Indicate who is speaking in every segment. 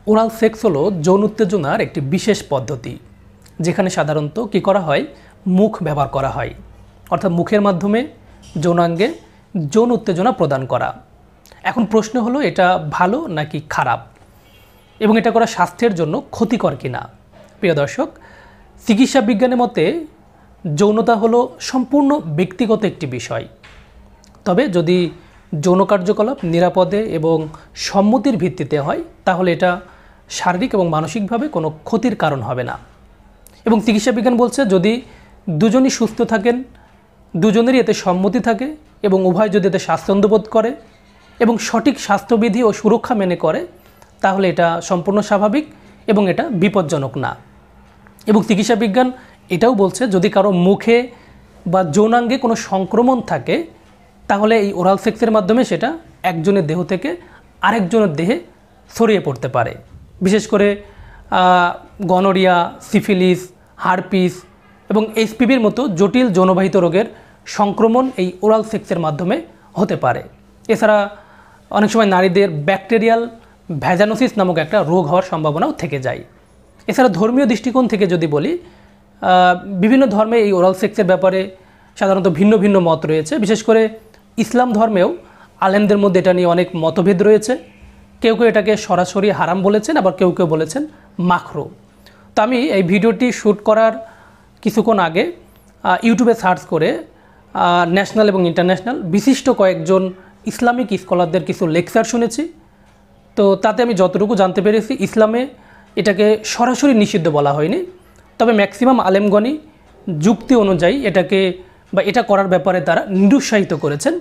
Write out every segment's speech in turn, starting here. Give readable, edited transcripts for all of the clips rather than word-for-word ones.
Speaker 1: Oral sex হলো যৌন উত্তেজনার একটি বিশেষ পদ্ধতি, যেখানে সাধারণত কী করা হয়, মুখ ব্যবহার করা হয়, অর্থাৎ মুখের মাধ্যমে যৌনাঙ্গে যৌন উত্তেজনা প্রদান করা। এখন প্রশ্ন হলো, এটা ভালো নাকি খারাপ এবং এটা করা স্বাস্থ্যের জন্য ক্ষতিকর কিনা। প্রিয় দর্শক, চিকিৎসা বিজ্ঞানের মতে যৌনতা হলো সম্পূর্ণ ব্যক্তিগত একটি বিষয়। তবে যদি যৌন কার্যকলাপ নিরাপদে এবং সম্মতির ভিত্তিতে হয়, তাহলে এটা শারীরিক এবং মানসিকভাবে কোনো ক্ষতির কারণ হবে না। এবং চিকিৎসা বিজ্ঞান বলছে, যদি দুজনই সুস্থ থাকেন, দুজনেরই এতে সম্মতি থাকে এবং উভয় যদি এতে স্বাচ্ছন্দ্য বোধ করে এবং সঠিক স্বাস্থ্যবিধি ও সুরক্ষা মেনে করে, তাহলে এটা সম্পূর্ণ স্বাভাবিক এবং এটা বিপজ্জনক না। এবং চিকিৎসা বিজ্ঞান এটাও বলছে, যদি কারো মুখে বা যৌনাঙ্গে কোনো সংক্রমণ থাকে, তাহলে এই ওরাল সেক্সের মাধ্যমে সেটা একজনের দেহ থেকে আরেকজনের দেহে ছড়িয়ে পড়তে পারে। বিশেষ করে গনোরিয়া, সিফিলিস, হারপিস এবং এইচপিভির মতো জটিল যৌনবাহিত রোগের সংক্রমণ এই ওরাল সেক্সের মাধ্যমে হতে পারে। এছাড়া অনেক সময় নারীদের ব্যাকটেরিয়াল ভ্যাজানোসিস নামক একটা রোগ হওয়ার সম্ভাবনাও থেকে যায়। এছাড়া ধর্মীয় দৃষ্টিকোণ থেকে যদি বলি, বিভিন্ন ধর্মে এই ওরাল সেক্সের ব্যাপারে সাধারণত ভিন্ন ভিন্ন মত রয়েছে। বিশেষ করে ইসলাম ধর্মেও আলেমদের মধ্যে এটা নিয়ে অনেক মতভেদ রয়েছে। কেউ কেউ এটাকে সরাসরি হারাম বলেছেন, আবার কেউ কেউ বলেছেন মাখরু। তো আমি এই ভিডিওটি শ্যুট করার কিছুক্ষণ আগে ইউটিউবে সার্চ করে ন্যাশনাল এবং ইন্টারন্যাশনাল বিশিষ্ট কয়েকজন ইসলামিক স্কলারদের কিছু লেকচার শুনেছি। তো তাতে আমি যতটুকু জানতে পেরেছি, ইসলামে এটাকে সরাসরি নিষিদ্ধ বলা হয়নি, তবে ম্যাক্সিমাম আলেমগণই যুক্তি অনুযায়ী এটাকে বা এটা করার ব্যাপারে তারা নিরুৎসাহিত করেছেন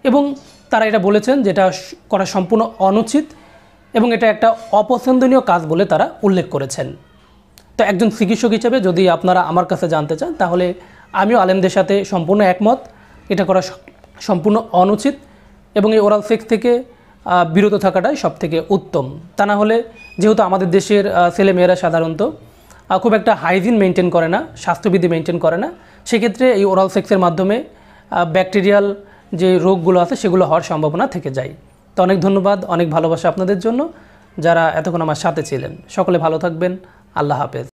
Speaker 1: এবং তারা এটা বলেছেন যে এটা করা সম্পূর্ণ অনুচিত এবং এটা একটা অপছন্দনীয় কাজ বলে তারা উল্লেখ করেছেন। তো একজন চিকিৎসক হিসেবে যদি আপনারা আমার কাছে জানতে চান, তাহলে আমিও আলেমদের সাথে সম্পূর্ণ একমত, এটা করা সম্পূর্ণ অনুচিত এবং এই ওরাল সেক্স থেকে বিরত থাকাটাই সবথেকে উত্তম। তা না হলে, যেহেতু আমাদের দেশের ছেলেমেয়েরা সাধারণত খুব একটা হাইজিন মেনটেন করে না, স্বাস্থ্যবিধি মেনটেন করে না, সেক্ষেত্রে এই ওরাল সেক্সের মাধ্যমে ব্যাকটেরিয়াল যে রোগগুলো আছে সেগুলো হওয়ার সম্ভাবনা থেকে যায়। তো অনেক ধন্যবাদ, অনেক ভালোবাসা আপনাদের জন্য যারা এতক্ষণ আমার সাথে ছিলেন। সকলে ভালো থাকবেন। আল্লাহ হাফেজ।